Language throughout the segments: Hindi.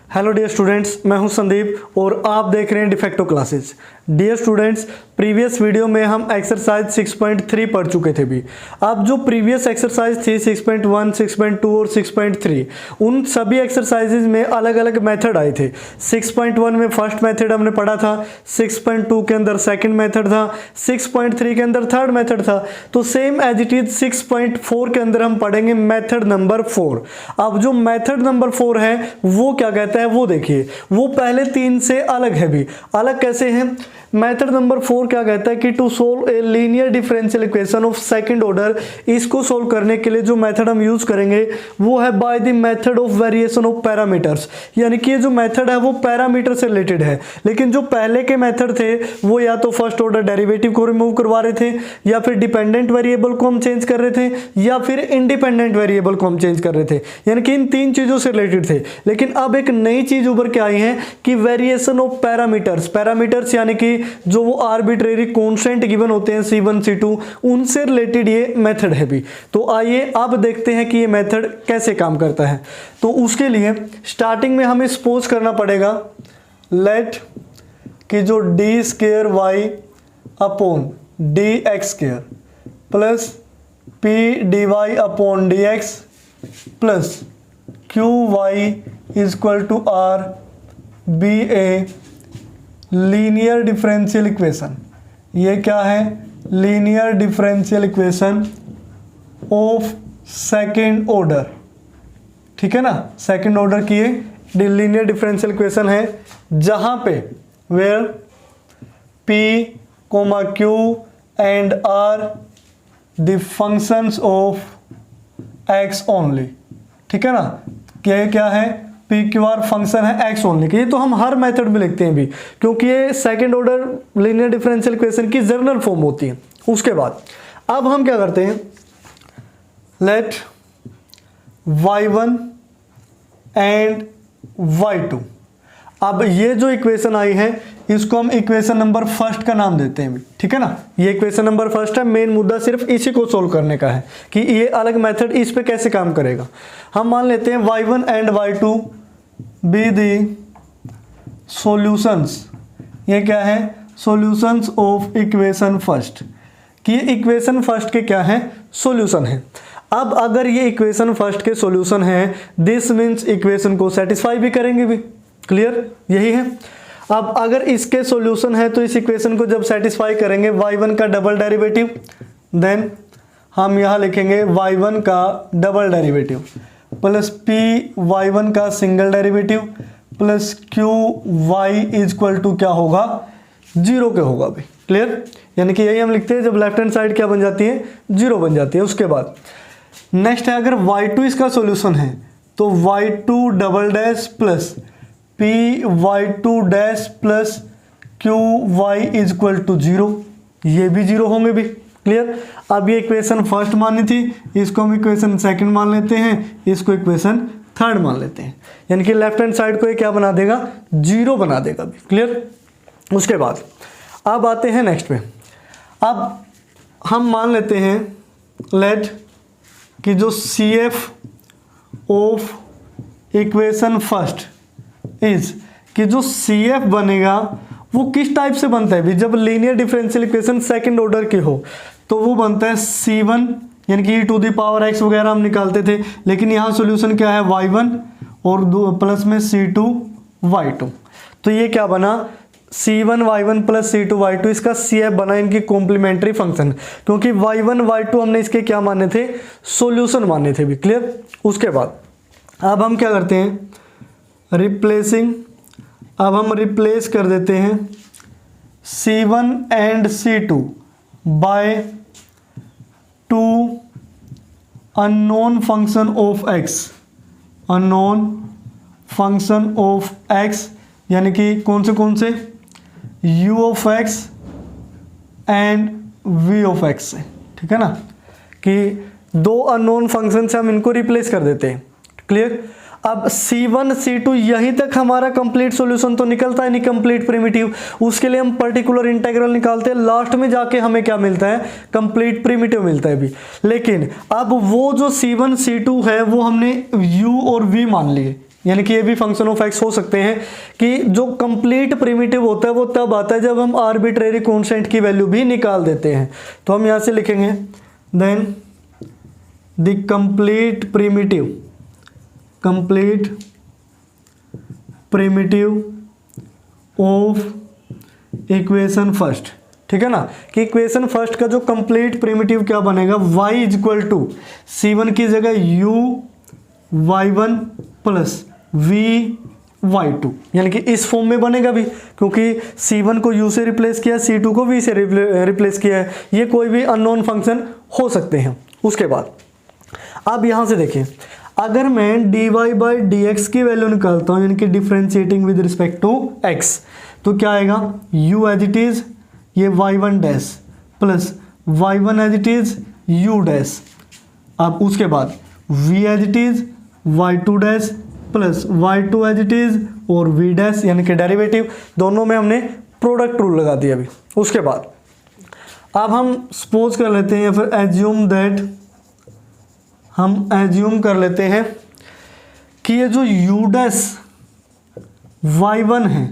हेलो डियर स्टूडेंट्स, मैं हूं संदीप और आप देख रहे हैं de facto classes. Dear students, previous video में हम एक्सरसाइज 6.3 पढ़ चुके थे भी। अब जो प्रीवियस एक्सरसाइज थी 6.1, 6.2 और 6.3, उन सभी एक्सरसाइजेज में अलग अलग मेथड आए थे। 6.1 में फर्स्ट मेथड हमने पढ़ा था, 6.2 के अंदर सेकंड मेथड था, 6.3 के अंदर थर्ड मेथड था। तो सेम एज इट इज 6.4 के अंदर हम पढ़ेंगे मेथड नंबर 4। अब जो मेथड नंबर 4 है वो क्या कहता है वो देखिए, वो पहले 3 से अलग है भी। अलग कैसे है? मेथड नंबर 4 क्या कहता है कि to solve a linear differential equation of second order, इसको सोल्व करने के लिए जो मेथड हम यूज करेंगे वो है by the method of variation of parameters. यानी कि ये जो मेथड है वो पैरामीटर से रिलेटेड है। लेकिन जो पहले के मेथड थे वो या तो फर्स्ट ऑर्डर डेरिवेटिव को रिमूव करवा रहे थे, या फिर डिपेंडेंट वेरिएबल को हम चेंज कर रहे थे, या फिर इंडिपेंडेंट वेरिएबल को हम चेंज कर रहे थे। यानी कि इन 3 चीजों से रिलेटेड थे। लेकिन अब एक नई चीज उभर के आई है कि वेरिएशन ऑफ पैरामीटर्स। पैरामीटर्स यानी कि जो वो आर्बिट्रेरी कांस्टेंट गिवन होते हैं C1 C2, उनसे रिलेटेड ये मेथड है भी। तो आइए अब देखते हैं कि ये मेथड कैसे काम करता है। तो उसके लिए स्टार्टिंग में हमें सपोज करना पड़ेगा, लेट कि जो d square y upon d x square plus p d y upon d x plus q y equal to r be a linear differential equation. ये क्या है? Linear differential equation of second order. ठीक है ना, सेकेंड ऑर्डर की ये लीनियर डिफरेंशियल इक्वेशन है जहां पे where p comma q and r the functions of x only. ठीक है ना, क्या है? पी क्यू आर फंक्शन है एक्स ओनली के। ये तो हम हर मेथड में लिखते हैं भी, क्योंकि ये second order linear differential equation की जनरल फॉर्म होती है। उसके बाद अब हम क्या करते हैं, लेट y1 एंड y2। अब ये जो इक्वेशन आई है इसको हम इक्वेशन नंबर फर्स्ट का नाम देते हैं। ठीक है ना, ये इक्वेशन नंबर फर्स्ट है। मेन मुद्दा सिर्फ इसी को सोल्व करने का है कि ये अलग मेथड इस पे कैसे काम करेगा। हम मान लेते हैं y1 and y2 be the solutions. ये क्या है? Solutions of equation first. कि ये इक्वेशन फर्स्ट के क्या है? सॉल्यूशन है। अब अगर ये इक्वेशन फर्स्ट के सॉल्यूशन है, दिस मीन्स इक्वेशन को सेटिस्फाई भी करेंगे भी। क्लियर? यही है। अब अगर इसके सॉल्यूशन है तो इस इक्वेशन को जब सेटिस्फाई करेंगे, y1 का डबल डेरिवेटिव, देन हम यहाँ लिखेंगे y1 का double derivative plus p y1 का single derivative plus q y equal to क्या होगा? 0 के होगा भाई। क्लियर? यानी कि यही हम लिखते हैं जब लेफ्ट हैंड साइड क्या बन जाती है? 0 बन जाती है। उसके बाद नेक्स्ट है, अगर y2 इसका सॉल्यूशन है तो y2 double dash plus p y2 dash plus q y equal to 0। ये भी 0 होंगे भी। क्लियर? अब ये इक्वेशन फर्स्ट मानी थी, इसको हम इक्वेशन सेकंड मान लेते हैं, इसको इक्वेशन थर्ड मान लेते हैं। यानी कि लेफ्ट हैंड साइड को ये क्या बना देगा? 0 बना देगा भी। क्लियर? उसके बाद अब आते हैं नेक्स्ट पे। अब हम मान लेते हैं लेट कि जो CF of equation first is कि जो CF बनेगा वो किस टाइप से बनता है भी? जब linear differential equation second order की हो तो वो बनता है C1, यानी कि टू द पावर x वगैरह हम निकालते थे। लेकिन यहाँ सॉल्यूशन क्या है? y1 और प्लस में C2 y2। तो ये क्या बना? C1 y1 plus C2 y2, इसका CF बना इनकी कॉम्प्लीमेंट्री फंक्शन, क्योंकि y1 y2 हमने इसके क्या माने थे? सॉल्यूशन माने थे भी। क्लियर? उसके बाद अब हम क्या करते हैं? रिप्लेसिंग। अब हम रिप्लेस कर देते हैं C1 and C2 by 2 unknown function of x। Unknown function of x यानी कि कौन से u of x and v of x से। ठीक है ना, कि 2 अननोन फंक्शन से हम इनको रिप्लेस कर देते हैं। क्लियर? अब C1 C2 यहीं तक हमारा कंप्लीट सॉल्यूशन तो निकलता है, नहीं कंप्लीट प्रिमिटिव। उसके लिए हम पर्टिकुलर इंटीग्रल निकालते हैं, लास्ट में जाके हमें क्या मिलता है? कंप्लीट प्रिमिटिव मिलता है भी। लेकिन अब वो जो C1 C2 है वो हमने u और v मान लिए। यानी कि ये भी फंक्शन ऑफ एक्स हो सकते हैं कि जो कंप्लीट प्रिमिटिव होता है वो तब आता है जब हम आर्बिट्रेरी कांस्टेंट की वैल्यू भी निकाल देते हैं। तो हम यहाँ से लिखेंगे then the complete primitive of equation first, ठीक है ना, कि इक्वेशन फर्स्ट का जो कंप्लीट प्रिमिटिव क्या बनेगा, y is equal to c1 की जगह u y1 plus v y2, यानी कि इस फॉर्म में बनेगा भी, क्योंकि c1 को u से रिप्लेस किया, c2 को v से रिप्लेस किया है। ये कोई भी अननोन फंक्शन हो सकते हैं। उसके बाद अब यहां से देखिए, अगर मैं dy बाई dx की वैल्यू निकालता हूं, यानी कि differentiating with respect to x, तो क्या आएगा u एज इट इज ये y1 dash plus y1 as it is u dash, अब उसके बाद v as it is y2 dash plus y2 as it is और v डैश, यानी कि डेरिवेटिव दोनों में हमने प्रोडक्ट रूल लगा दिया अभी। उसके बाद अब हम सपोज कर लेते हैं या फिर एज्यूम दैट, हम एज्यूम कर लेते हैं कि ये जो u डैश y1 है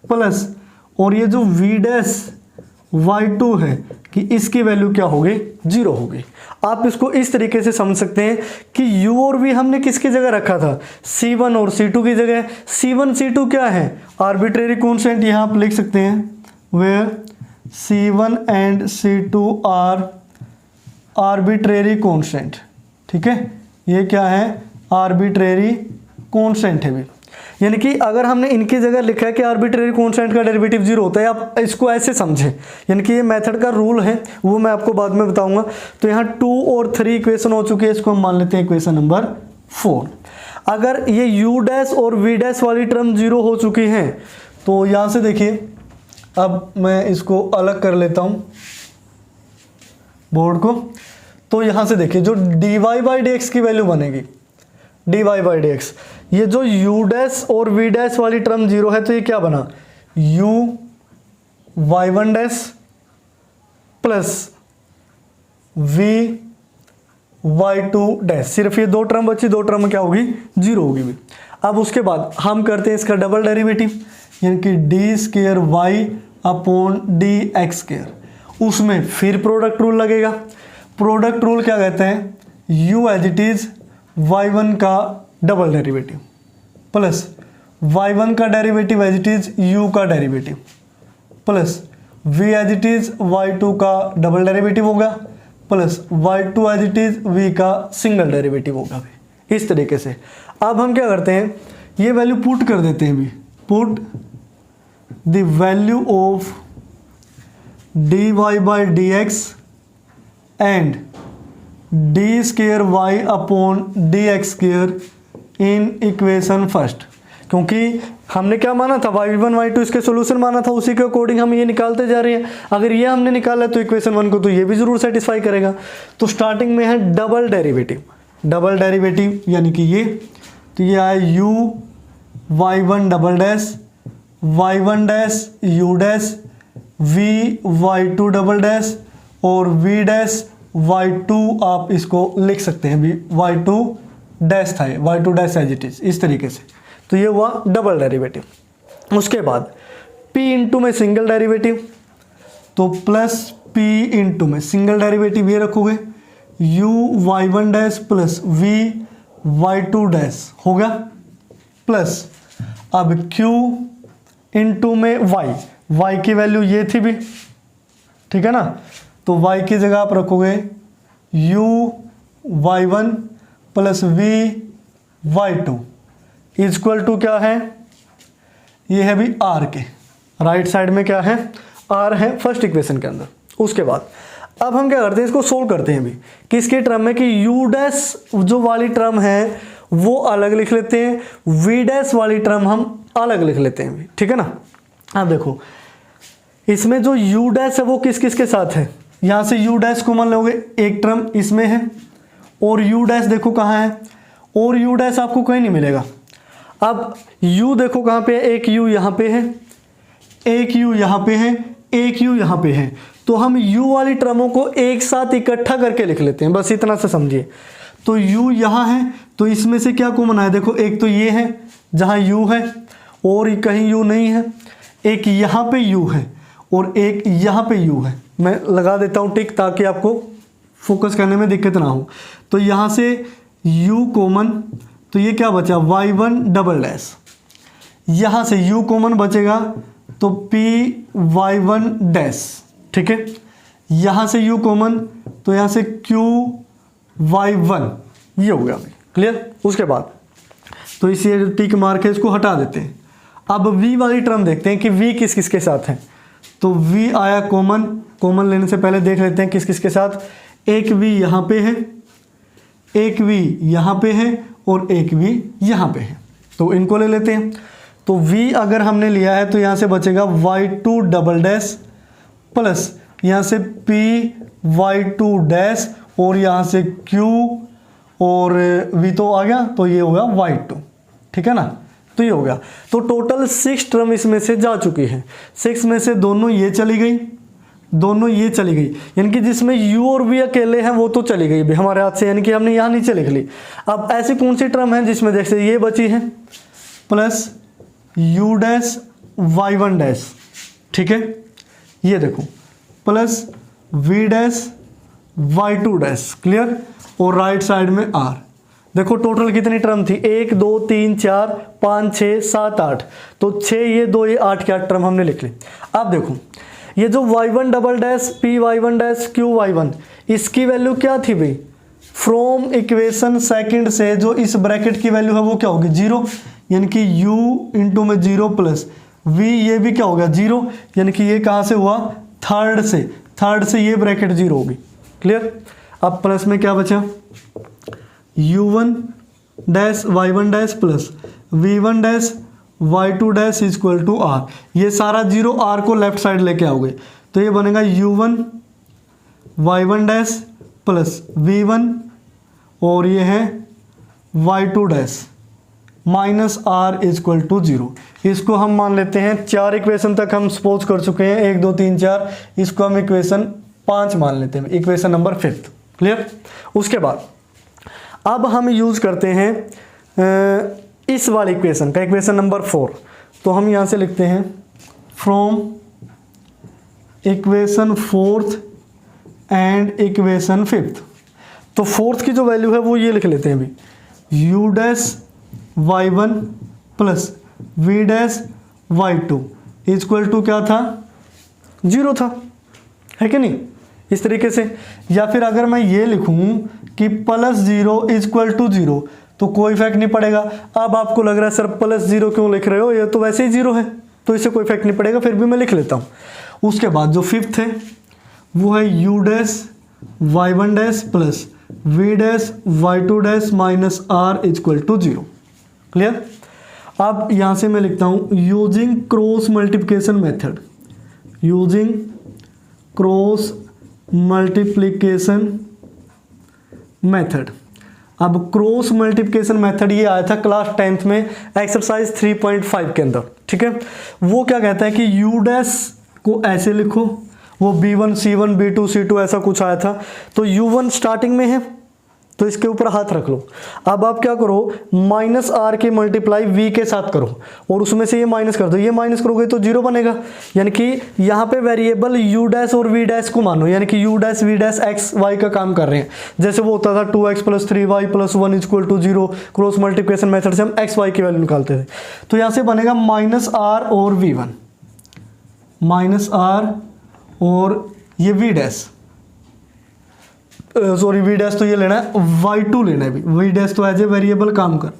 प्लस और ये जो v डैश y2 है कि इसकी वैल्यू क्या होगी, 0 होगी। आप इसको इस तरीके से समझ सकते हैं कि u और v हमने किसकी जगह रखा था, c1 और c2 की जगह। c1 c2 क्या है, आर्बिट्रेरी कांस्टेंट, यहाँ आप लिख सकते हैं where c1 and c2 are arbitrary constant, ठीक है, ये क्या है, आर्बिट्रेरी कांस्टेंट है भी। यानी कि अगर हमने इनकी जगह लिखा है कि आर्बिट्रेरी कांस्टेंट का डेरिवेटिव 0 होता है, आप इसको ऐसे समझें, यानी कि ये मेथड का रूल है, वो मैं आपको बाद में बताऊंगा। तो यहाँ 2 और 3 इक्वेशन हो चुकी है, इसको हम मान लेते हैं इक्वेशन नंबर 4। अगर ये u डैश और v डैश वाली टर्म 0 हो चुकी हैं, तो यहाँ से देखिए, अब मैं इसको अलग कर लेता हूँ बोर्ड को। तो यहाँ से देखिए जो dy बाई dx की वैल्यू बनेगी, dy बाई dx, ये जो u डैश और v डैश वाली टर्म 0 है, तो ये क्या बना, u y1 dash plus v y2 dash, सिर्फ ये 2 टर्म बची, 2 टर्म क्या होगी, 0 होगी भी। अब उसके बाद हम करते हैं इसका डबल डेरिवेटिव, यानी कि d square y upon d x square, उसमें फिर प्रोडक्ट रूल लगेगा। प्रोडक्ट रूल क्या कहते हैं, u as it is y1 का डबल डेरिवेटिव प्लस y1 का derivative as it is u का derivative plus v as it is y2 का डबल डेरिवेटिव होगा plus y2 as it is v का सिंगल डेरिवेटिव होगा भी। इस तरीके से अब हम क्या करते हैं, ये वैल्यू पुट कर देते हैं भी, put the value of dy by dx and d square y upon d x square in equation first, क्योंकि हमने क्या माना था, y1 y2 इसके सॉल्यूशन माना था, उसी के अकॉर्डिंग हम ये निकालते जा रहे हैं। अगर ये हमने निकाला तो इक्वेशन 1 को तो ये भी जरूर सेटिस्फाई करेगा। तो स्टार्टिंग में है डबल डेरिवेटिव, डबल डेरिवेटिव यानी कि ये, तो ये आए u y1 double dash y1 dash u dash v y2 double dash और v डैश y2, आप इसको लिख सकते हैं भी y2 डैश था, y2 dash as it is, इस तरीके से। तो ये हुआ डबल डेरिवेटिव। उसके बाद p इंटू में सिंगल डेरिवेटिव, तो प्लस p इंटू में सिंगल डेरिवेटिव ये रखोगे, u y1 dash plus v y2 dash होगा प्लस अब q इंटू में y की वैल्यू ये थी भी, ठीक है ना, तो y की जगह आप रखोगे u y1 plus v y2 equal to क्या है, ये है भी r के राइट साइड में क्या है, r है फर्स्ट इक्वेशन के अंदर। उसके बाद अब हम क्या करते हैं, इसको सोल्व करते हैं भी किसके टर्म में, कि u डैश जो वाली टर्म है वो अलग लिख लेते हैं, v डैश वाली टर्म हम अलग लिख लेते हैं भी, ठीक है ना। अब देखो इसमें जो u डैश है वो किस किस के साथ है, यहाँ से u डैश कॉमन लोगे, एक टर्म इसमें है और u डैश देखो कहाँ है, और u डैश आपको कहीं नहीं मिलेगा। अब u देखो कहाँ पे है, एक u यहाँ पे है, एक u यहाँ पे है, एक u यहाँ पे है, तो हम u वाली टर्मों को एक साथ इकट्ठा करके लिख लेते हैं, बस इतना सा समझिए। तो u यहाँ है तो इसमें से क्या कॉमन आया, देखो एक तो ये है जहाँ u है और कहीं u नहीं है, एक यहाँ पे u है और एक यहाँ पे u है। मैं लगा देता हूँ टिक ताकि आपको फोकस करने में दिक्कत ना हो। तो यहाँ से u कॉमन, तो ये क्या बचा y1 डबल डैश, यहाँ से u कॉमन बचेगा तो p y1 डैश, ठीक है। यहाँ से u कॉमन तो यहाँ से q y1, ये हो गया क्लियर। उसके बाद तो इसे टिक मार के इसको हटा देते हैं। अब v वाली टर्म देखते हैं कि v किस किस के साथ है। तो v आया कॉमन, कॉमन लेने से पहले देख लेते हैं किस किस के साथ। एक v यहाँ पे है, एक v यहाँ पे है और एक v यहाँ पे है, तो इनको ले लेते हैं। तो v अगर हमने लिया है तो यहाँ से बचेगा y2 डबल डैश प्लस यहाँ से p y2 डैश और यहाँ से q और v तो आ गया, तो ये होगा y2, ठीक है ना। तो ये हो गया। तो टोटल 6 टर्म इसमें से जा चुकी है। 6 में से दोनों ये चली गई, दोनों ये चली गई, यानी कि जिसमें u और v अकेले हैं वो तो चली गई भी हमारे हाथ से, यानी कि हमने यहाँ नीचे लिख ली। अब ऐसी कौन सी टर्म है जिसमें जैसे ये बची है plus u dash y1 dash, ठीक है, ये देखो plus v dash y2 dash, clear. और राइट साइड में r। देखो टोटल कितनी टर्म थी, 1 2 3 4 5 6 7 8, तो 6 ये 2 ये 8 की 8 टर्म हमने लिख ली। अब देखो ये जो y1 double dash p y1 dash q y1, इसकी वैल्यू क्या थी भाई, फ्रॉम इक्वेशन सेकंड से जो इस ब्रैकेट की वैल्यू है वो क्या होगी 0, यानी कि u इंटू में 0 प्लस v, ये भी क्या होगा 0, यानी कि ये कहाँ से हुआ थर्ड से ये ब्रैकेट 0 होगी, क्लियर। अब प्लस में क्या बचा u1 dash y1 dash plus v1 dash y2 dash equal to r, ये सारा 0 r को लेफ्ट साइड लेके आओगे तो ये बनेगा u1 y1 dash plus v1 और ये है y2 dash minus r equal to 0। इसको हम मान लेते हैं 4 इक्वेशन तक हम सपोज कर चुके हैं, 1 2 3 4, इसको हम इक्वेशन 5 मान लेते हैं, इक्वेशन नंबर 5, क्लियर। उसके बाद अब हम यूज़ करते हैं इस वाली इक्वेशन का, इक्वेशन नंबर 4। तो हम यहाँ से लिखते हैं from equation 4th and equation 5th। तो 4th की जो वैल्यू है वो ये लिख लेते हैं अभी, u dash y1 plus v dash y2 equal to क्या था 0 था, है कि नहीं, इस तरीके से। या फिर अगर मैं ये लिखूं कि प्लस 0 इक्वल टू 0 तो कोई इफेक्ट नहीं पड़ेगा। अब आपको लग रहा है सर प्लस 0 क्यों लिख रहे हो, ये तो वैसे ही 0 है तो इससे कोई इफेक्ट नहीं पड़ेगा, फिर भी मैं लिख लेता हूँ। उसके बाद जो 5th है वो है u dash y1 dash plus v dash y2 dash minus r equal to 0, clear. अब यहाँ से मैं लिखता हूँ using cross multiplication method, using cross multiplication method. अब क्रॉस मल्टीप्लिकेशन मेथड ये आया था क्लास 10th में एक्सरसाइज 3.5 के अंदर, ठीक है। वो क्या कहता है कि u डैश को ऐसे लिखो, वो b1 c1 b2 c2 ऐसा कुछ आया था। तो u1 स्टार्टिंग में है तो इसके ऊपर हाथ रख लो। अब आप क्या करो, माइनस r की मल्टीप्लाई v के साथ करो और उसमें से ये माइनस कर दो, ये माइनस करोगे तो 0 बनेगा, यानी कि यहाँ पे वेरिएबल u डैश और v डैश को मानो, यानी कि u dash v dash x y का काम कर रहे हैं। जैसे वो होता था 2x plus 3y plus 1 equal to 0, cross multiplication method से हम x y की वैल्यू निकालते थे। तो यहाँ से बनेगा माइनस r और v1, माइनस r और ये v dash, sorry v dash तो ये लेना है, y2 लेना है भी, v डैश तो एज ए वेरिएबल काम कर,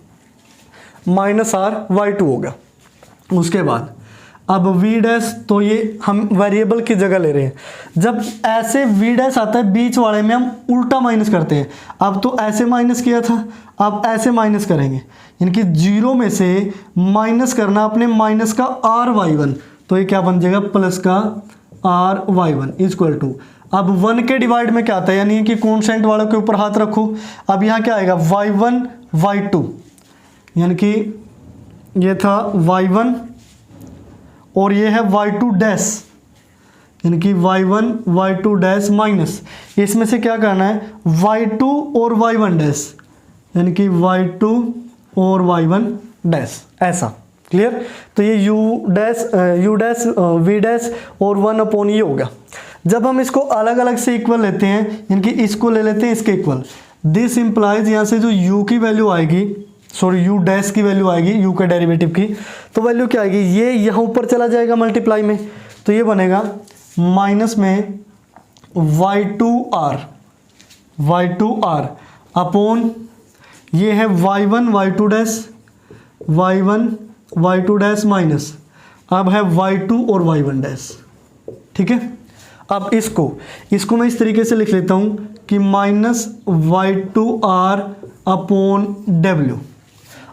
माइनस r y2 हो गया। उसके बाद अब v डैश तो ये हम वेरिएबल की जगह ले रहे हैं। जब ऐसे v डैश आता है बीच वाले में हम उल्टा माइनस करते हैं। अब तो ऐसे माइनस किया था, अब ऐसे माइनस करेंगे, यानी कि 0 में से माइनस करना अपने माइनस का r y1, तो ये क्या बन जाएगा प्लस का r y1 इक्वल टू, अब 1 के डिवाइड में क्या आता है, यानी कि कॉन्स्टेंट वालों के ऊपर हाथ रखो। अब यहाँ क्या आएगा y1 y2, यानी कि ये था y1 और ये है y2 डैश, यानी कि y1 y2 डैश माइनस, इसमें से क्या करना है y2 और y1 डैश, यानी कि y2 और y1 डैश, ऐसा। क्लियर? तो ये u डैश v डैश और 1 ये हो गया। जब हम इसको अलग अलग से इक्वल लेते हैं, यानी कि इसको ले लेते हैं इसके इक्वल, दिस इंप्लाइज यहाँ से जो u की वैल्यू आएगी, सॉरी u डैश की वैल्यू आएगी, u के डेरिवेटिव की, तो वैल्यू क्या आएगी, ये यहाँ ऊपर चला जाएगा मल्टीप्लाई में, तो ये बनेगा माइनस में y2r अपॉन ये है y1 y2 डैश माइनस, अब है y2 और y1 डैश। ठीक है, अब इसको मैं इस तरीके से लिख लेता हूं कि माइनस y2r अपॉन w।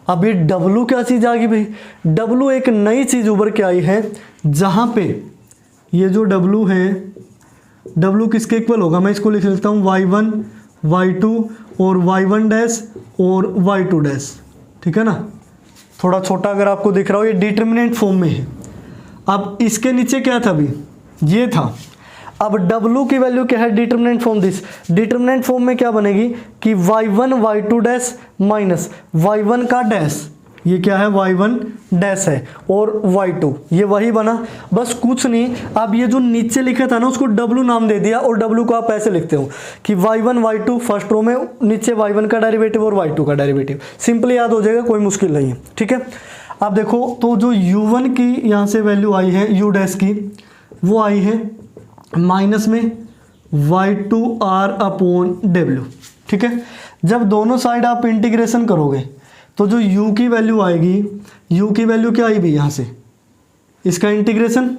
अब ये w क्या चीज़ आ गई भाई, w एक नई चीज़ उभर के आई है, जहां पे ये जो w है, w किसके इक्वल होगा, मैं इसको लिख लेता हूँ y1 y2 और y1 डैश और y2 डैश। ठीक है ना, थोड़ा छोटा अगर आपको दिख रहा हो, ये डिटर्मिनेंट फॉर्म में है। अब इसके नीचे क्या था, अभी ये था। अब w की वैल्यू क्या है, determinant form this, determinant form में क्या बनेगी कि y1 y2 dash minus y1 का डैश, ये क्या है y1 डैश है, और y2, ये वही बना, बस कुछ नहीं। अब ये जो नीचे लिखा था ना, उसको w नाम दे दिया, और w को आप ऐसे लिखते हो कि y1 y2 फर्स्ट रो में, नीचे y1 का डेरिवेटिव और y2 का डेरिवेटिव, सिंपली याद हो जाएगा, कोई मुश्किल नहीं है। ठीक है, अब देखो तो जो u1 की यहाँ से वैल्यू आई है, u डैश की, वो आई है माइनस में y2r अपॉन w। ठीक है, जब दोनों साइड आप इंटीग्रेशन करोगे तो जो u की वैल्यू आएगी, u की वैल्यू क्या आई भी यहाँ से, इसका इंटीग्रेशन,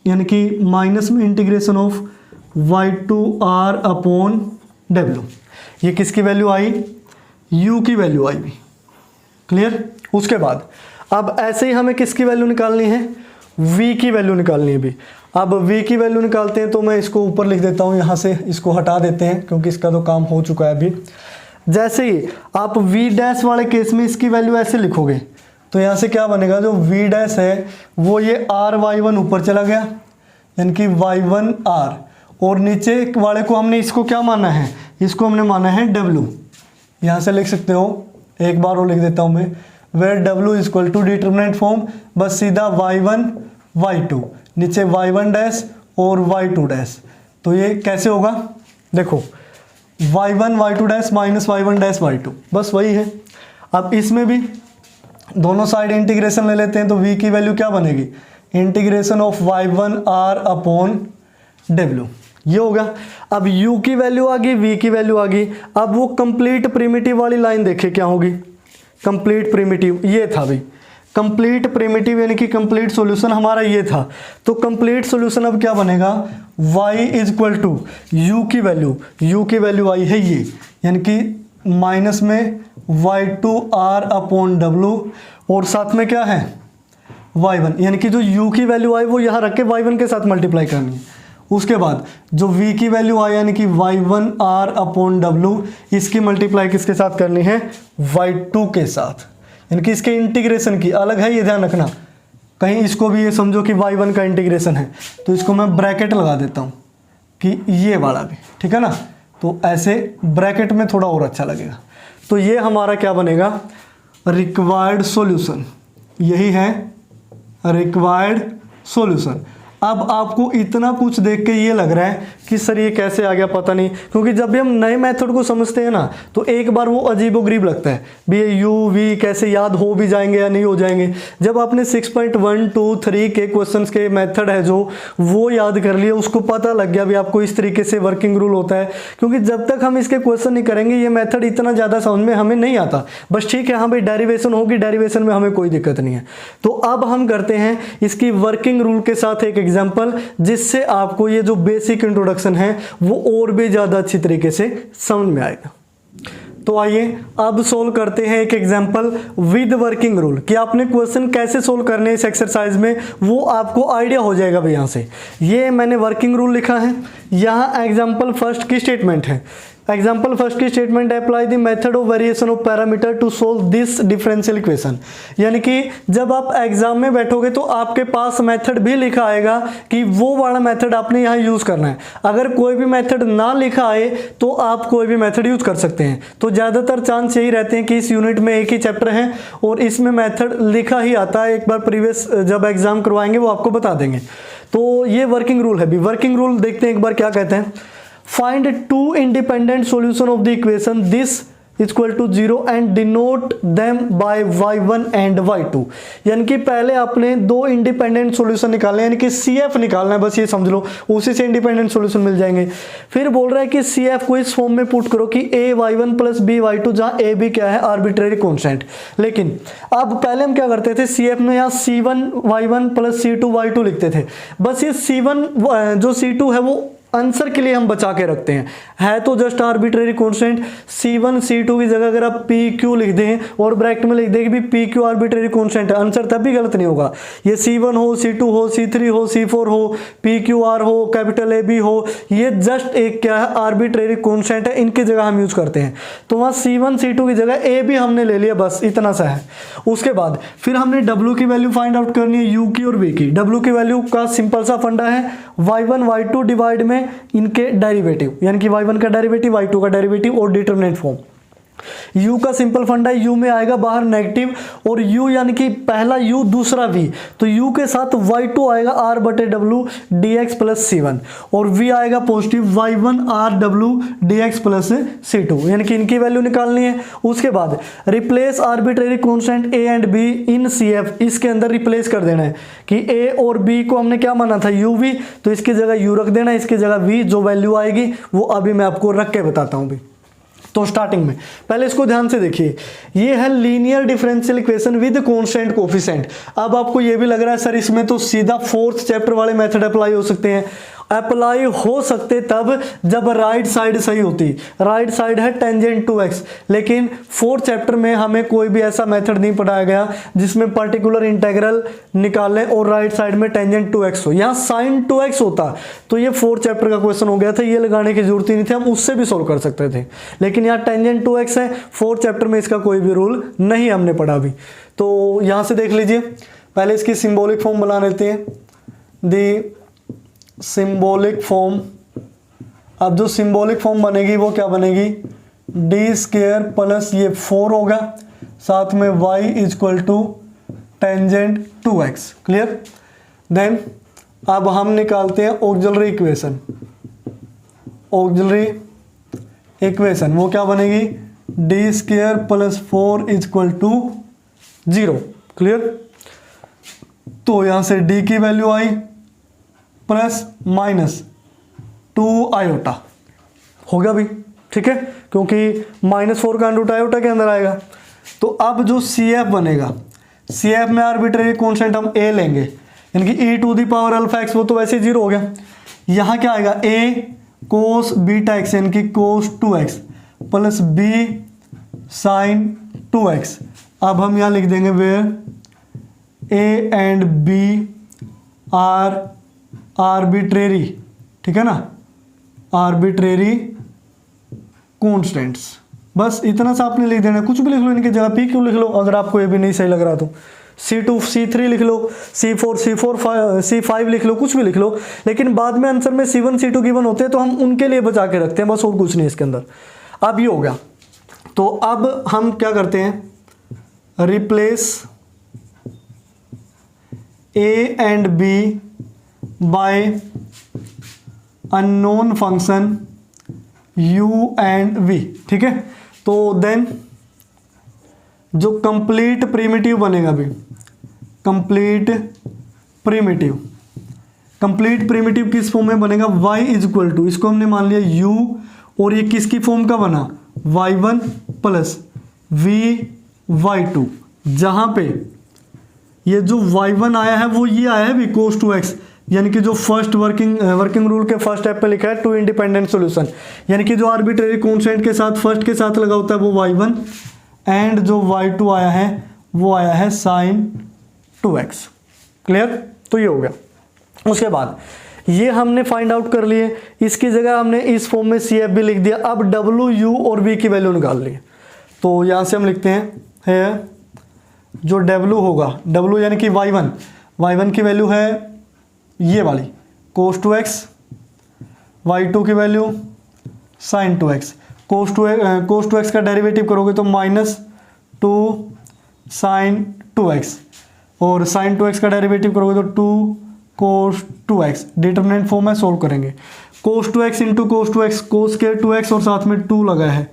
यानी कि माइनस में integration of y2r upon w, ये किसकी वैल्यू आई, u की वैल्यू आई भी। क्लियर? उसके बाद अब ऐसे ही हमें किसकी वैल्यू निकालनी है, v की वैल्यू निकालनी है भी। अब v की वैल्यू निकालते हैं, तो मैं इसको ऊपर लिख देता हूँ, यहाँ से इसको हटा देते हैं क्योंकि इसका तो काम हो चुका है अभी। जैसे ही आप v डैश वाले केस में इसकी वैल्यू ऐसे लिखोगे, तो यहाँ से क्या बनेगा, जो v डैश है वो ये r y1 ऊपर चला गया, यानी कि y1r, और नीचे वाले को हमने इसको क्या माना है, इसको हमने माना है w। यहाँ से लिख सकते हो, एक बार और लिख देता हूँ मैं, where w is equal to determinant form, बस सीधा y1 y2, नीचे y1 डैश और y2 डैश। तो ये कैसे होगा, देखो y1 y2 dash minus y1 dash y2, बस वही है। अब इसमें भी दोनों साइड इंटीग्रेशन ले लेते हैं, तो v की वैल्यू क्या बनेगी, integration of y1r upon w, ये होगा। अब u की वैल्यू आ गई, v की वैल्यू आ गई। अब वो कंप्लीट प्रिमिटिव वाली लाइन देखे क्या होगी, कंप्लीट प्रिमिटिव, ये था भाई कंप्लीट प्रिमिटिव, यानी कि कंप्लीट सॉल्यूशन हमारा ये था। तो कंप्लीट सॉल्यूशन अब क्या बनेगा, y is equal to u की वैल्यू आई है ये, यानी कि माइनस में y2r अपॉन w, और साथ में क्या है y1, यानी कि जो u की वैल्यू आई वो यहाँ रख के y1 के साथ मल्टीप्लाई करनी है। उसके बाद जो v की वैल्यू आई, यानी कि y1r अपॉन w, इसकी मल्टीप्लाई किसके साथ करनी है, y2 के साथ, यानी कि इसके इंटीग्रेशन की अलग है, ये ध्यान रखना, कहीं इसको भी ये समझो कि y1 का इंटीग्रेशन है, तो इसको मैं ब्रैकेट लगा देता हूँ कि ये वाला भी। ठीक है ना, तो ऐसे ब्रैकेट में थोड़ा और अच्छा लगेगा। तो ये हमारा क्या बनेगा, रिक्वायर्ड सॉल्यूशन, यही है रिक्वायर्ड सॉल्यूशन। अब आपको इतना कुछ देख के ये लग रहा है कि सर ये कैसे आ गया, पता नहीं, क्योंकि जब भी हम नए मेथड को समझते हैं ना, तो एक बार वो अजीबोगरीब लगता है भी, ये यू वी कैसे याद हो भी जाएंगे या नहीं हो जाएंगे। जब आपने 6.1 2 3 के क्वेश्चंस के मेथड है जो वो याद कर लिए, उसको पता लग गया भी आपको इस तरीके से वर्किंग रूल होता है, क्योंकि जब तक हम इसके क्वेश्चन नहीं करेंगे ये मेथड इतना ज़्यादा समझ में हमें नहीं आता। बस ठीक है, हाँ भाई डेरिवेशन होगी, डेरिवेशन में हमें कोई दिक्कत नहीं है। तो अब हम करते हैं इसकी वर्किंग रूल के साथ एक एग्जाम्पल, जिससे आपको ये जो बेसिक इंट्रोडक्शन है वो और भी ज्यादा अच्छी तरीके से समझ में आएगा। तो आइए अब सोल्व करते हैं एक एग्जांपल विद वर्किंग रूल, कि आपने क्वेश्चन कैसे सोल्व करने हैं इस एक्सरसाइज में, वो आपको आइडिया हो जाएगा भाई। यहाँ से ये मैंने वर्किंग रूल लिखा है, यहाँ एग्जांपल फर्स्ट की स्टेटमेंट है एग्जाम्पल फर्स्ट की स्टेटमेंट है, apply the method of variation of parameter to solve this differential equation. यानी कि जब आप एग्जाम में बैठोगे तो आपके पास मेथड भी लिखा आएगा कि वो वाला मेथड आपने यहाँ यूज करना है। अगर कोई भी मेथड ना लिखा आए तो आप कोई भी मेथड यूज कर सकते हैं। तो ज्यादातर चांस यही रहते हैं कि इस यूनिट में एक ही चैप्टर है और इसमें मेथड लिखा ही आता है। एक बार प्रीवियस जब एग्जाम करवाएंगे वो आपको बता देंगे। तो ये वर्किंग रूल है। भी वर्किंग रूल देखते हैं एक बार क्या कहते हैं। Find two independent solution of the equation this is equal to 0 and denote them by y1 and y2। यानी कि पहले आपने दो इंडिपेंडेंट सॉल्यूशन निकालने, यानी कि CF निकालना है, बस ये समझ लो, उसी से इंडिपेंडेंट सॉल्यूशन मिल जाएंगे। फिर बोल रहा है कि CF को इस फॉर्म में पुट करो कि a y1 plus b y2, जहाँ a b क्या है, आर्बिट्रेरी कॉन्स्टेंट। लेकिन अब पहले हम क्या करते थे, CF में यहाँ c1 y1 plus c2 y2 लिखते थे। बस ये c1 जो c2 है वो आंसर के लिए हम बचा के रखते हैं, है तो just arbitrary constant. C1 C2 की जगह अगर आप PQ लिख दें और ब्रैकेट में लिख दें कि भी PQ आर्बिट्रेरी कांस्टेंट है, आंसर तब भी गलत नहीं होगा। ये C1 हो, C2 हो, C3 हो, C4 हो, PQR हो, कैपिटल AB हो, ये जस्ट एक क्या है, आर्बिट्रेरी कांस्टेंट है, इनकी जगह हम यूज करते हैं। तो वहाँ C1 C2 की जगह A भी हमने ले लिया, बस इतना सा है। उसके बाद फिर हमने W की वैल्यू फाइंड आउट करनी है, U की और V की। W की वैल्यू का सिंपल सा फंडा है, y1 y2 डिवाइड में इनके डेरिवेटिव, यानी कि y1 का डेरिवेटिव, y2 का डेरिवेटिव और डिटरमिनेंट फॉर्म। u का सिंपल फंडा है, u में आएगा बाहर नेगेटिव, और u यानी कि पहला u दूसरा v, तो u के साथ y2 आएगा r बटे w dx प्लस c1, और v आएगा positive y1 r w dx plus c2, यानी कि इनकी वैल्यू निकालनी है। उसके बाद replace arbitrary constant a and b in CF, इसके अंदर रिप्लेस कर देना है कि a और b को हमने क्या माना था, uv, तो इसकी जगह u रख देना, इसकी जगह v, जो वैल्यू आएगी वो अभी मैं आपको रख के बताता हूँ भी। तो स्टार्टिंग में पहले इसको ध्यान से देखिए, ये है linear differential equation with constant coefficient. अब आपको ये भी लग रहा है सर इसमें तो सीधा 4th चैप्टर वाले मेथड अप्लाई हो सकते हैं। अप्लाई हो सकते तब जब राइट साइड सही होती। राइट साइड है टेंजेंट टू एक्स, लेकिन 4th चैप्टर में हमें कोई भी ऐसा मेथड नहीं पढ़ाया गया जिसमें पर्टिकुलर इंटीग्रल निकालें और राइट साइड में टेंजेंट टू एक्स हो। यहाँ साइन टू एक्स होता तो ये 4th चैप्टर का क्वेश्चन हो गया था, ये लगाने की जरूरत ही नहीं थी, हम उससे भी सोल्व कर सकते थे। लेकिन यहाँ टेंजेंट टू एक्स है, 4th चैप्टर में इसका कोई भी रूल नहीं हमने पढ़ा अभी। तो यहाँ से देख लीजिए, पहले इसकी सिंबॉलिक फॉर्म बना लेते हैं, दी सिंबॉलिक फॉर्म। अब जो सिंबॉलिक फॉर्म बनेगी वो क्या बनेगी, डी स्क्वायर प्लस ये 4 होगा, साथ में y is equal to tangent to x. Clear. Then अब हम निकालते हैं ऑक्सिलरी इक्वेशन। ऑक्सिलरी इक्वेशन वो क्या बनेगी, D square plus 4 is equal to 0। Clear. तो यहां से d की वैल्यू आई प्लस माइनस 2 आयोटा हो गया भी, ठीक है, क्योंकि -4 का अंडर आयोटा के अंदर आएगा। तो अब जो CF बनेगा, CF में आर्बिट्रेरी कांस्टेंट हम a लेंगे, यानी कि e to the power alpha x, वो तो वैसे 0 हो गया। यहाँ क्या आएगा, a कोस बीटा x, यानी कि कोस 2x plus b sign 2x। अब हम यहाँ लिख देंगे where a and b are arbitrary, ठीक है ना, आर्बिट्रेरी कॉन्स्टेंट्स। बस इतना सा आपने लिख देना, कुछ भी लिख लो इनकी जगह, p क्यों लिख लो अगर आपको ये भी नहीं सही लग रहा तो, C2 C3 लिख लो, C5 लिख लो, कुछ भी लिख लो, लेकिन बाद में आंसर में C1 C2 गिवन होते हैं तो हम उनके लिए बचा के रखते हैं, बस और कुछ नहीं इसके अंदर। अब ये हो गया, तो अब हम क्या करते हैं, replace a and b by unknown function u and v, ठीक है। तो देन जो कंप्लीट प्रिमिटिव बनेगा भी, कंप्लीट प्रिमिटिव किस फॉर्म में बनेगा, y इज इक्वल टू, इसको हमने मान लिया u, और ये किसकी फॉर्म का बना, y1 प्लस v y2, जहां पे ये जो y1 आया है वो ये आया है भी cos 2x, यानी कि जो फर्स्ट वर्किंग रूल के फर्स्ट स्टेप पे लिखा है टू इंडिपेंडेंट सॉल्यूशन, यानी कि जो आर्बिट्रेरी कांस्टेंट के साथ फर्स्ट के साथ लगा होता है वो y1, एंड जो y2 आया है वो आया है साइन 2x। क्लियर। तो ये हो गया। उसके बाद ये हमने फाइंड आउट कर लिए, इसकी जगह हमने इस फॉर्म में सी एफ भी लिख दिया। अब डब्ल्यू यू और वी की वैल्यू निकाल ली। तो यहाँ से हम लिखते हैं जो डब्ल्यू होगा, डब्ल्यू यानी कि y1 की वैल्यू है ये वाली cos 2x, y2 की value sin 2x। cos 2x का डेरिवेटिव करोगे तो -2 sin 2x, और sin 2x का डेरिवेटिव करोगे तो 2 cos 2x। डिटरमिनेंट फॉर्म में सोल्व करेंगे। cos 2x into cos 2x, cos square 2x और साथ में 2 लगा है,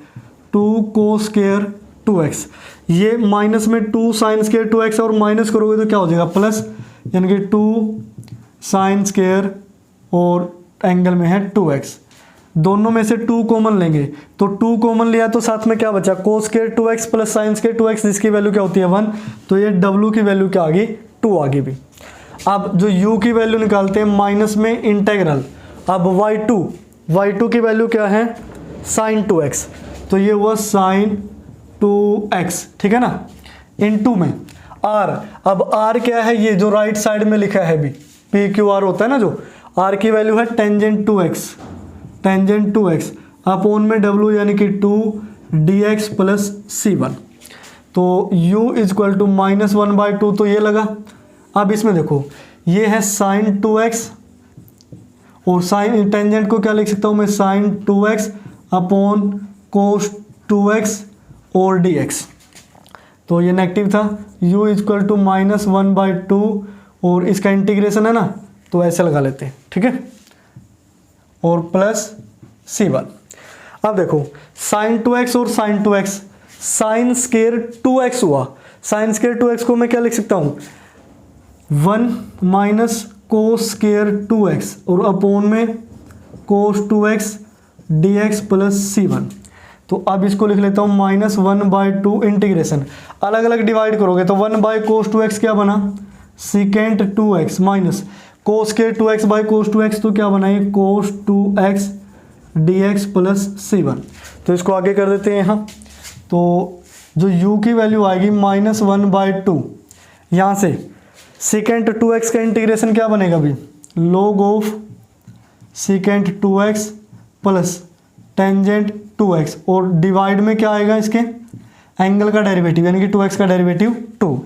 2 cos स्क्वायर 2x। ये माइनस में 2 साइन स्क्वायर 2x और माइनस करोगे तो क्या हो जाएगा प्लस, यानी कि 2 साइन स्क्वायर और एंगल में है 2x। दोनों में से 2 कॉमन लेंगे तो 2 कॉमन लिया तो साथ में क्या बचा, cos square 2x plus sine square 2x, जिसकी वैल्यू क्या होती है 1। तो ये w की वैल्यू क्या आ गई 2 आ गई भी। अब जो u की वैल्यू निकालते हैं माइनस में इंटेग्रल। अब y2 की वैल्यू क्या है साइन 2x, तो ये हुआ साइन 2x, ठीक है ना, इनटू में r। अब r क्या है, ये जो राइट साइड में लिखा है भी PQR होता है ना, जो r की वैल्यू है टेंजेंट 2x अपॉन में w यानी कि 2 dx प्लस c1। तो u इज इक्वल टू -1/2, तो ये लगा। अब इसमें देखो ये है साइन 2x और साइन टेंजेंट को क्या लिख सकता हूँ मैं, sign 2x upon cos 2x और dx। तो ये नेगेटिव था, u इज इक्वल टू -1/2 और इसका इंटीग्रेशन है ना, तो ऐसे लगा लेते हैं, ठीक है, और प्लस c1। अब देखो साइन 2x और sign 2x, sine square 2x हुआ। साइन स्क्वायर 2x को मैं क्या लिख सकता हूँ 1 माइनस कोस स्क्वायर 2x और अपॉन में cos 2x dx plus c1। तो अब इसको लिख लेता हूँ -1/2 इंटीग्रेशन, अलग अलग डिवाइड करोगे तो 1/cos 2x क्या बना second 2x minus cos square 2x by cos 2x, तो क्या बना ये cos 2x dx plus c1। तो इसको आगे कर देते हैं यहाँ। तो जो u की वैल्यू आएगी -1/2, यहाँ से सेकेंड 2x का इंटीग्रेशन क्या बनेगा अभी, log of second 2x plus tangent 2x, और डिवाइड में क्या आएगा इसके एंगल का डेरिवेटिव यानी कि 2x का डेरिवेटिव 2।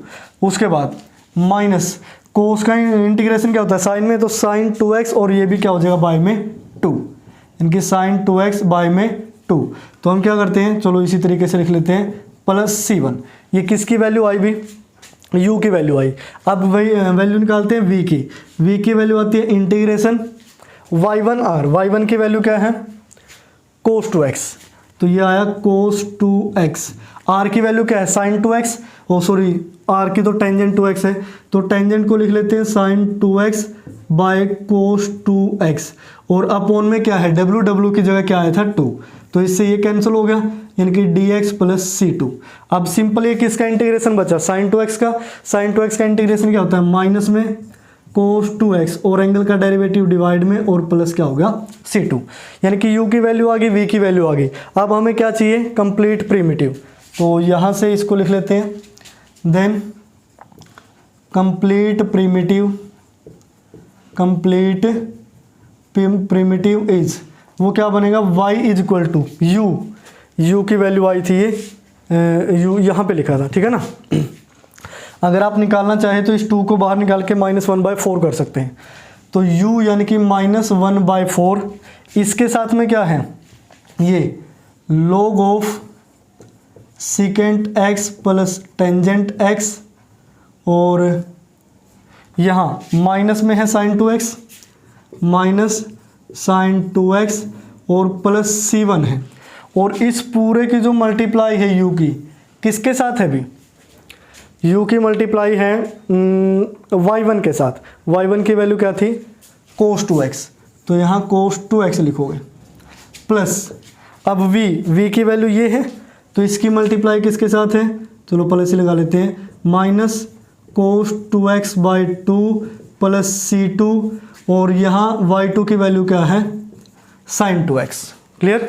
उसके बाद माइनस कोस का इंटीग्रेशन क्या होता है साइन में, तो साइन 2x और ये भी क्या हो जाएगा बाय में 2, यानी कि साइन 2x बाय में 2। तो हम क्या करते हैं, चलो इसी तरीके से लिख लेते हैं प्लस c1। ये किसकी वैल्यू आई भी, u की वैल्यू आई। अब वही वैल्यू निकालते हैं v की वैल्यू आती है इंटीग्रेशन y1 की वैल्यू क्या है cos 2x, तो ये आया cos 2x। r की वैल्यू क्या है sin 2x, ओ सॉरी r की तो टेंजेंट 2x है, तो टेंजेंट को लिख लेते हैं sin 2x bye cos 2x, और अपॉन में क्या है w की जगह क्या आया था 2, तो इससे ये कैंसिल हो गया यानी कि dx प्लस c2। अब सिंपल ये किसका इंटीग्रेशन बचा sin 2x का। sin 2x का इंटीग्रेशन क्या होता है माइनस में cos 2x और एंगल का डेरिवेटिव डिवाइड में और प्लस क्या होगा c2, यानी कि u की वैल्यू आ गई, v की वैल्यू आ गई। अब हमें क्या चाहिए कंप्लीट प्रिमिटिव, तो यहाँ से इसको लिख लेते हैं, देन कंप्लीट प्रिमिटिव इज, वो क्या बनेगा y is equal to u की वैल्यू आई थी, ये u यहाँ पे लिखा था, ठीक है ना। अगर आप निकालना चाहें तो इस 2 को बाहर निकाल के -1/4 कर सकते हैं। तो u यानी कि -1/4, इसके साथ में क्या है ये log of second x plus tangent x, और यहाँ माइनस में है sin 2x minus sin 2x और प्लस c1 है, और इस पूरे की जो मल्टीप्लाई है u की किसके साथ है भी, u की मल्टीप्लाई है y1 के साथ। y1 की वैल्यू क्या थी cos 2x, तो यहाँ cos 2x लिखोगे प्लस, अब v की वैल्यू ये है तो इसकी मल्टीप्लाई किसके साथ है, चलो प्लस ही लगा लेते हैं, minus cos 2x by 2 plus c2, और यहाँ y2 की वैल्यू क्या है sin 2x, क्लियर।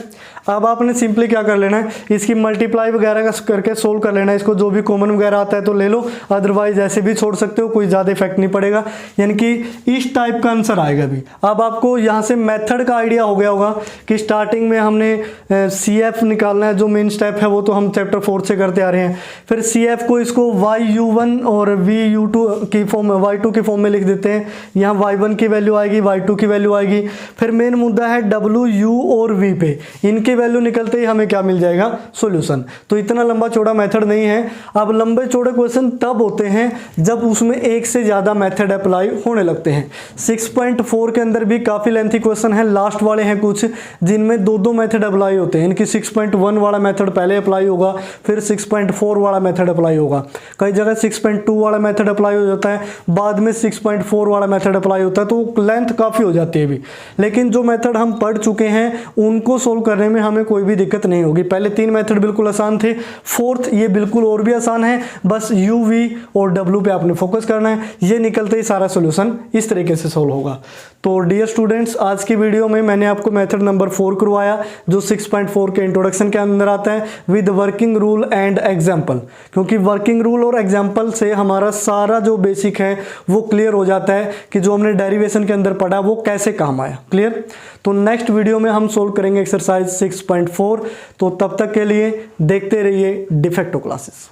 अब आपने सिंपली क्या कर लेना है, इसकी मल्टीप्लाई वगैरह करके सोल्व कर लेना है। इसको जो भी कॉमन वगैरह आता है तो ले लो, अदरवाइज ऐसे भी छोड़ सकते हो, कोई ज़्यादा इफेक्ट नहीं पड़ेगा। यानी कि इस टाइप का आंसर आएगा भी। अब आपको यहाँ से मेथड का आइडिया हो गया होगा कि स्टार्टिंग में हमने CF निकालना है, जो मेन स्टेप है वो तो हम चैप्टर 4 से करते आ रहे हैं। फिर CF को इसको YU1 और VU2 की फॉर्म में, Y2 की फॉर्म में लिख देते हैं। यहाँ Y1 की वैल्यू आएगी, Y2 की वैल्यू आएगी। फिर मेन मुद्दा है W, U और V पे, इनकी वैल्यू निकलते ही हमें क्या मिल जाएगा, सॉल्यूशन। तो इतना लंबा चौड़ा मेथड नहीं है। अब लंबे चौड़े क्वेश्चन तब होते हैं जब उसमें एक से ज्यादा मेथड अप्लाई होने लगते हैं। 6.4 के अंदर भी काफी लेंथी क्वेश्चन है, लास्ट वाले हैं कुछ जिनमें दो मेथड अप्लाई होते हैं। इनकी 6.1 वाला मेथड पहले अप्लाई होगा, फिर 6.4 वाला मेथड अप्लाई होगा। कई जगह 6.2 वाला मेथड अप्लाई हो जाता है, बाद में 6.4 वाला मेथड अप्लाई होता है, तो लेंथ काफी हो जाती है भी। लेकिन जो मेथड हम पढ़ चुके हैं उनको सोल्व करने में हमें कोई भी दिक्कत नहीं होगी। पहले 3 मेथड बिल्कुल आसान थे, 4th ये बिल्कुल और भी आसान है। बस U, V और W पे आपने फोकस करना है, ये निकलते ही सारा सॉल्यूशन इस तरीके से सोल्व होगा। तो डियर स्टूडेंट्स, आज की वीडियो में मैंने आपको मेथड नंबर 4 करवाया, जो 6.4 के इंट्रोडक्शन के अंदर आता है, with working rule and example. क्योंकि वर्किंग रूल और एग्जाम्पल से हमारा सारा जो बेसिक है वो क्लियर हो जाता है कि जो हमने डेरिवेशन के अंदर पढ़ा वो कैसे काम आया। क्लियर। तो नेक्स्ट वीडियो में हम सोल्व करेंगे एक्सरसाइज 6.4। तो तब तक के लिए देखते रहिए डिफेक्टो क्लासेस।